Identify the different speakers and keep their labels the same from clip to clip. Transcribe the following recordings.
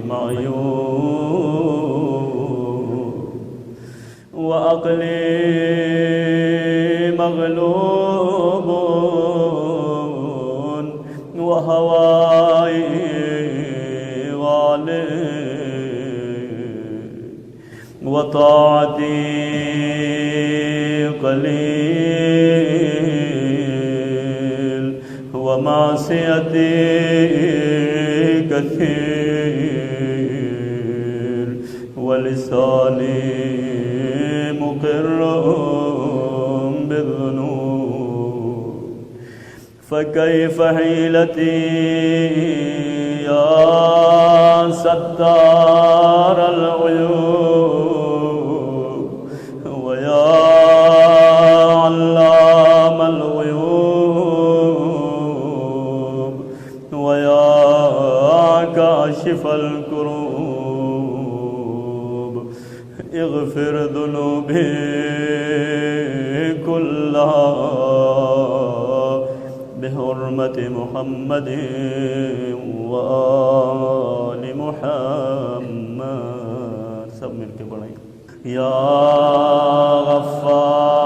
Speaker 1: معيوب وعقلي مغلوب وهواي غالب وطاعتي قليل ومعصيتي كثير ولساني مقر بالذنوب فكيف حيلتي يا ستار العيوب ويا علام الغيوب ويا كاشف الكروب اغفر ذنوبي كلها بحرمة محمد وآل محمد सब मिलके पढ़ें या गफ्फार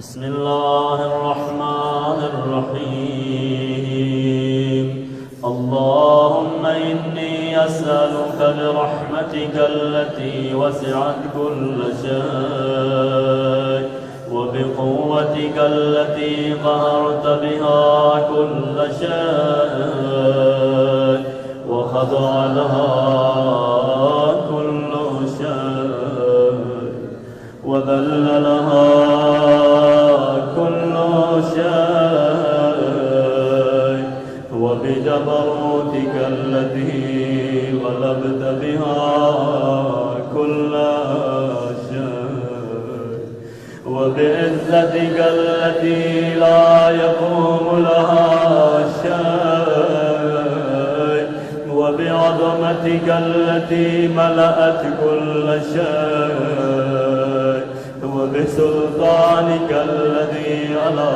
Speaker 1: بسم الله الرحمن الرحيم اللهم إني أسألك برحمتك التي وسعت كل شيء وبقوتك التي قهرت بها كل شيء وخضع لها كل شيء وذل لها كل شيء وبجبروتك التي غلبت بها كل شيء وبعزتك التي لا يقوم لها شيء وبعظمتك التي ملأت كل شيء وبسلطانك الذي على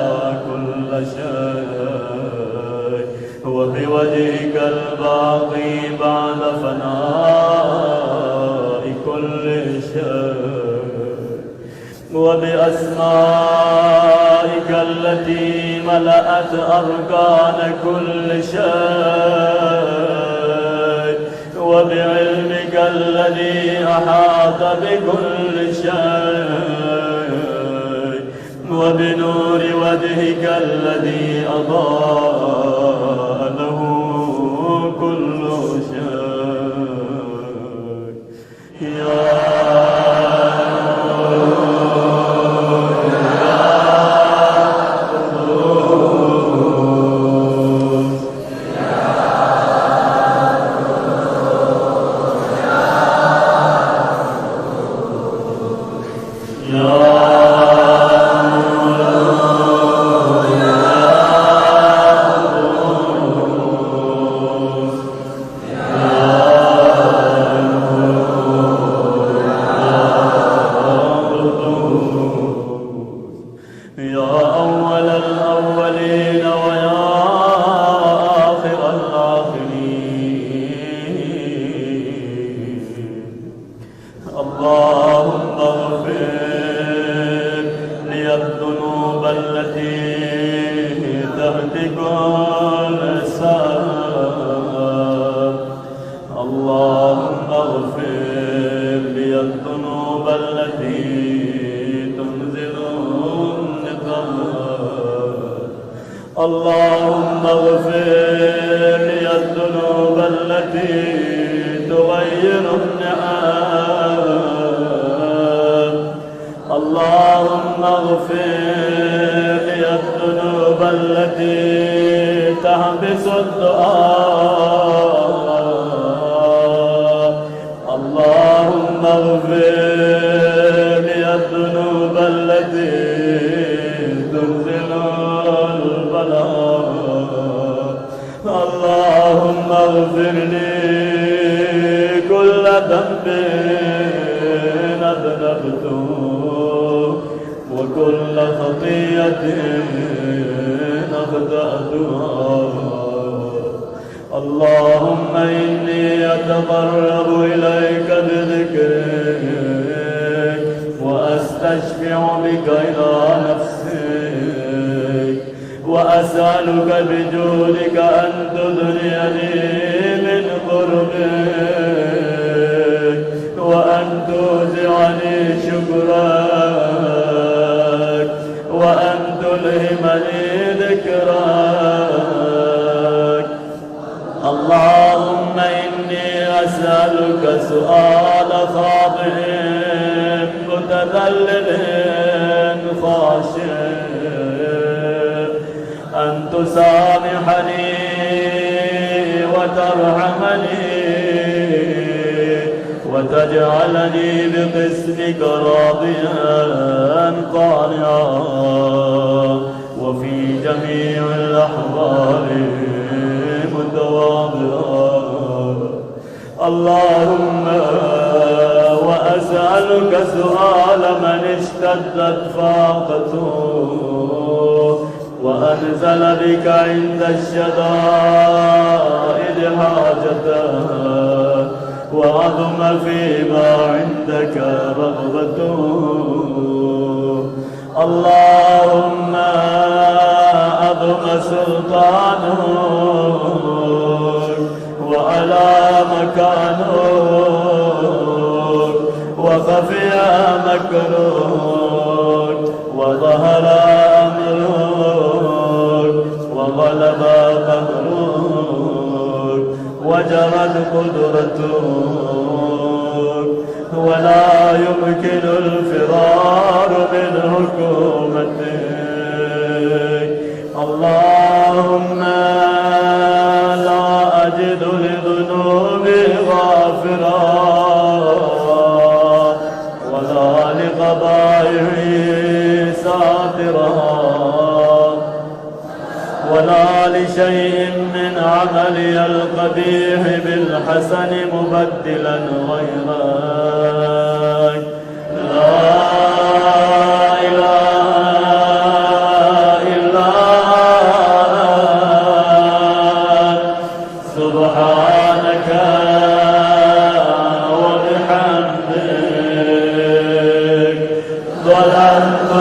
Speaker 1: كل شيء وبوجهك الباقي بعد فناء كل شيء وبأسمائك التي ملأت أركان كل شيء وبعلمك الذي أحاط بكل شيء وبنور وجهك الذي أضاء له كل شيء يا اللهم اغفر لي الذنوب التي تهتك السبب اللهم اغفر لي الذنوب التي تنزل النقاب اللهم اغفر لي الذنوب التي تغير النعم اللهم اغفر لي الذنوب الذنوب التي تحبس الدعاء. اللهم اغفر لي الذنوب التي تنزل البلاء. اللهم اغفر لي كل ذنب أذنبته وكل خطيئة أخطأتها. اللهم إني أتقرب إليك بذكرك وأستشفع بك إلى نفسك وأسألك بجودك أن تدنيني من قربك وأن توزعني شكرك وأن تلهمني ذكرك. اللهم إني أسألك سؤال خاضع متذلل خاشع أن تسامحني وترحمني وتجعلني بقسمك راضيا قانعا وفي جميع الأحوال متواضعا. اللهم وأسألك سؤال من اشتدت فاقته وأنزل بك عند الشدائد حاجته وعظم فيما عندك رغبته. اللهم عظم سلطانك وعلى مكانك وخفي مكرك وظهر أمرك وغلب قهرك وجرت قدرتك ولا يمكن الفرار من حكومتك. اللهم لا أجد لذنوبي غافرا ولا لقبائحي ساترا ولا لشيء من عملي القبيح بالحسن مبدلا غيرك. لا إله إلا أنت سبحانك وبحمدك ظلمت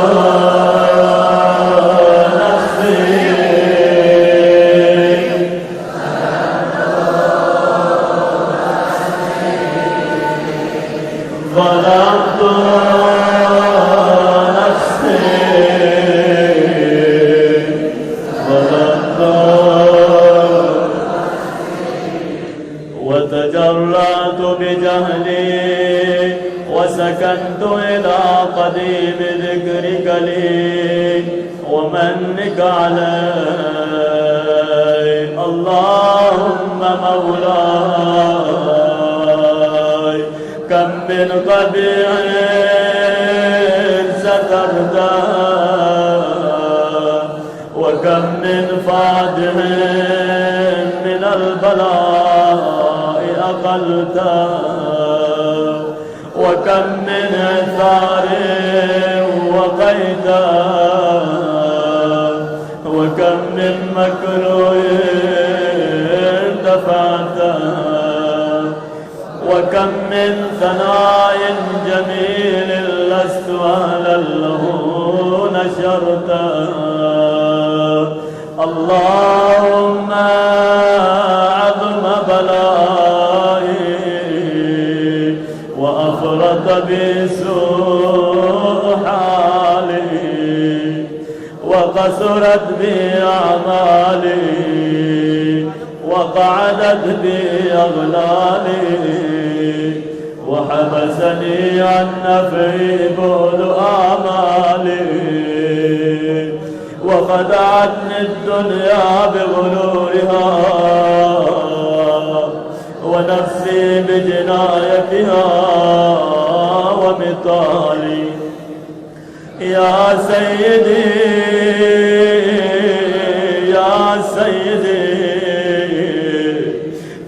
Speaker 1: وتجرأت بجهلي وسكنت إلى قديم ذكرك لي ومنك علي. اللهم مولاي كم من قبيح سترته وكم من فادح من البلاء أقلته وكم من ثار وقيته وكم من مكروه دفعته وكم من ثناء جميل لست أهلا له نشرته. اللهم عظم بلائي وأفرط بسوء حالي وقصرت بي أعمالي وقعدت بي أغلالي وحبسني عن نفعي بعد آمالي وخدعتني الدنيا بغرورها ونفسي بجنايتها ومثالي. يا سيدي يا سيدي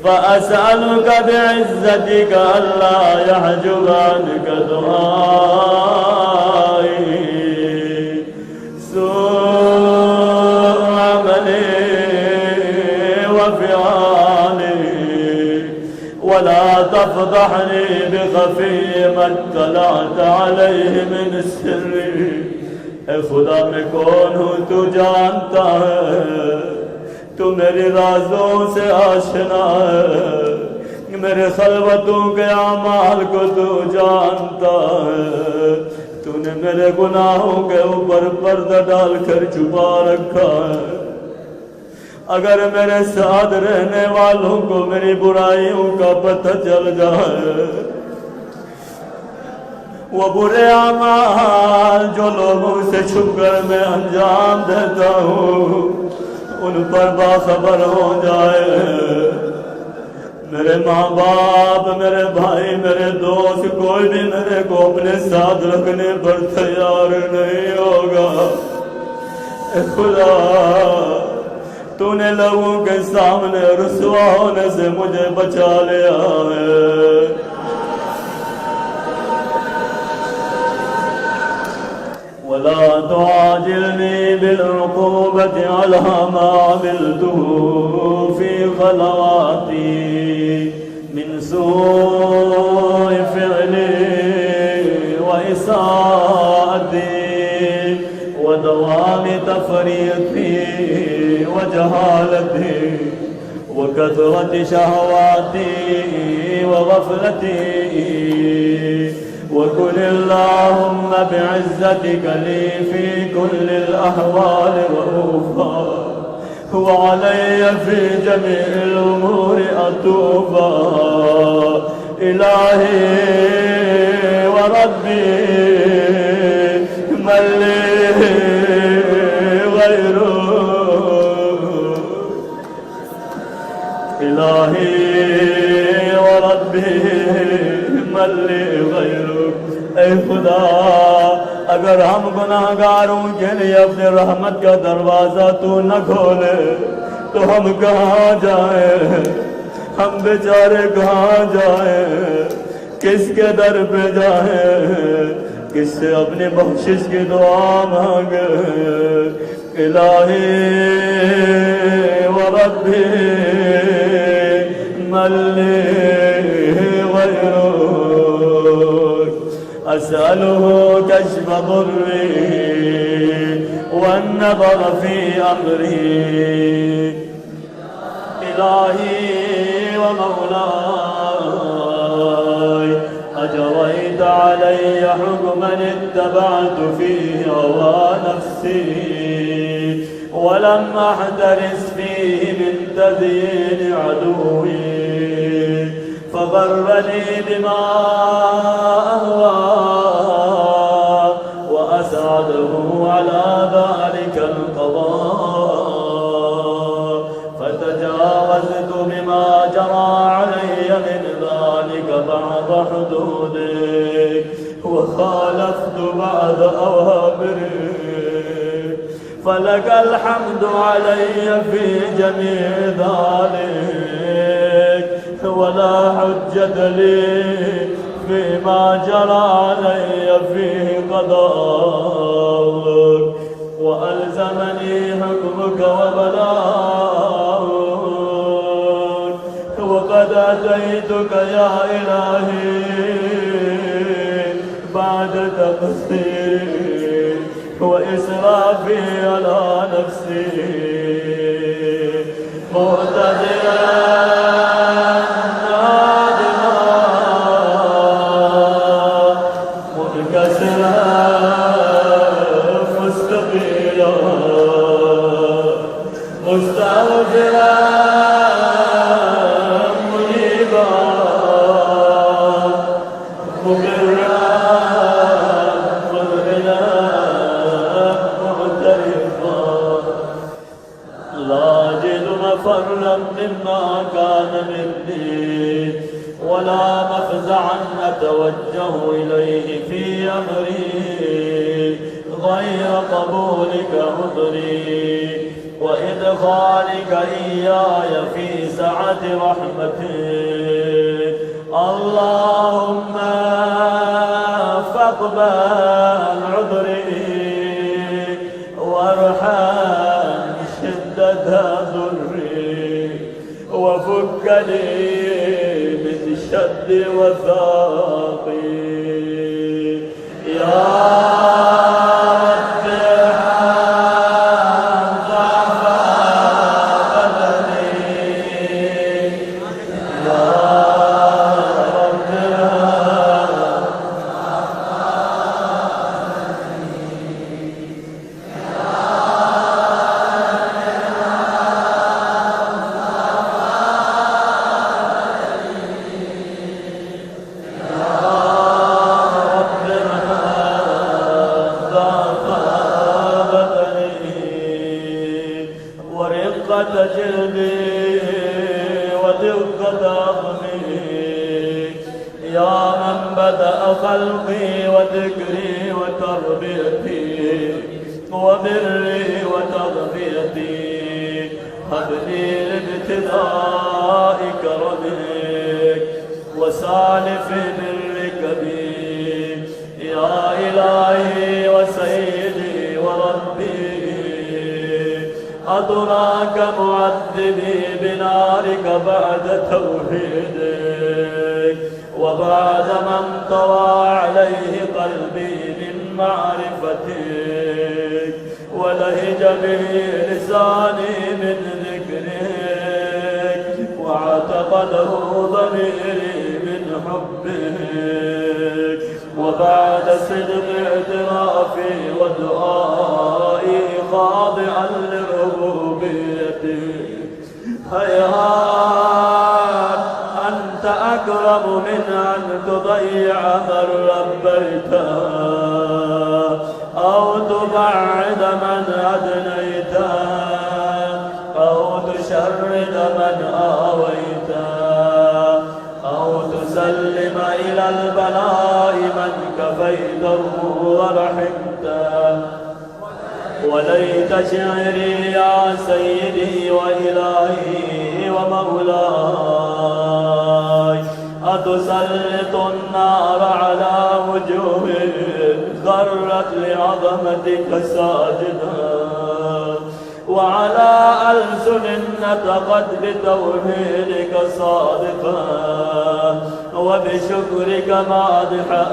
Speaker 1: فأسألك بعزتك ألا يحجب عنك دعائي سوء عملي وفعالي، ولا تفضحني بخفي ما اطلعت عليه من السر. اے خدا میں کون ہوں تو جانتا ہے، تو میری رازوں سے آشنا ہے، میرے خلوتوں کے اعمال کو تو جانتا ہے، تو نے میرے گناہوں کے اوپر پردہ ڈال کر چھپا رکھا ہے۔ اگر میرے ساتھ رہنے والوں کو میری برائیوں کا پتہ چل جائے، وہ برے اعمال جو لوگوں سے چھپ کر میں انجام دیتا ہوں ان پر باخبر ہو جائے، میرے ماں باپ، میرے بھائی، میرے دوست، کوئی بھی میرے کو اپنے ساتھ رکھنے پر تیار نہیں ہوگا۔ اے خدا، تو نے لوگوں کے سامنے رسوا ہونے سے مجھے بچا لیا ہے۔ ولا تعاجلني بالعقوبة على ما عملته في خلواتي من سوء فعلي وإساءتي ودوام تفريطي وجهالتي وكثرة شهواتي وغفلتي، وكن اللهم بعزتك لي في كل الأحوال رؤوفا، وعلي في جميع الأمور أتوبا. إلهي وربي من لي غيرك، إلهي وربي من لي غيرك۔ اے خدا، اگر ہم گناہگاروں کے لیے اپنے رحمت کا دروازہ تو نہ کھولے تو ہم کہاں جائیں؟ ہم بیچارے کہاں جائیں؟ کس کے در پہ جائیں؟ کس سے اپنی بخشش کی دعا مانگے؟ الہی وربی من لی غیرک، أسأله كشف ضري والنظر في أمري. إلهي ومولاي، أجريت علي حكما اتبعت فيه هوى نفسي، ولم أحترس فيه من تزيين عدوي، فغرني بما أهوى وأسعده على ذلك القضاء، فتجاوزت بما جرى علي من ذلك بعض حدودك، وخالفت بعض أوامرك، فلك الحمد علي في جميع ذلك، ولا حجة لي فيما جرى علي فيه قضاءك، وألزمني حكمك وبلاغك، وقد أتيتك يا إلهي بعد تقصيري وإسرافي على نفسي، معتذرا معترفا لا أجد مفرا مما كان مني ولا مفزعا أتوجه إليه في أمري غير قبولك عذري وإدخالك إياي في سعة رحمتك. اللهم فاقبل عذري وارحم شدة ضري وفكني من شد وثاقي يا جلدي ودقة عظمي يا من بدأ خلقي وذكري وتربيتي وبري وتغذيتي هب لي لابتداء كرمك وسالف برك بي يا إلهي وسيدي وربي أدراك معذبي بنارك بعد توحيدك وبعد ما انطوى عليه قلبي من معرفتك ولهج به لساني من ذكرك واعتقده ضميري من حبك وبعد صدق اعترافي ودعائي خاضعا لربوبيتك هيهات أنت أكرم من أن تضيع من ربيته أو تبعد من أدنيته أو تشرد من آويته أو تسلم إلى البلاء من كفيته ورحمته وليت شعري يا سيدي وإلهي ومولاي أتسلط النار على وجوه خرت لعظمتك ساجدا وعلى ألسن نطقت بتوحيدك صادقا وبشكرك مادحا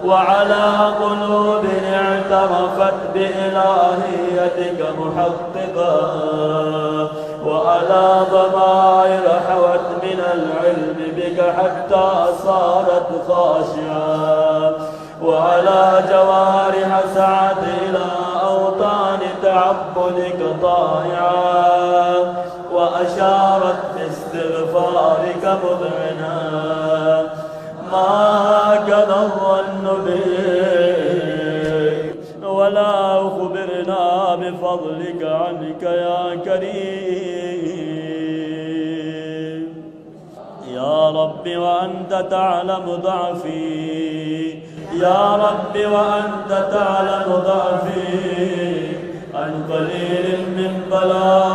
Speaker 1: وعلى قلوب اعترفت بإلهيتك محققا وعلى ضمائر حوت من العلم بك حتى صارت خاشعة وعلى جوارح سعت إلى أوطان تعبدك طائعا وأشارت باستغفارك مذعنا ما كان الظن بك ولا أخبرنا بفضلك عنك يا كريم يا رب وأنت تعلم ضعفي يا رب وأنت تعلم ضعفي عن قليل من بلاء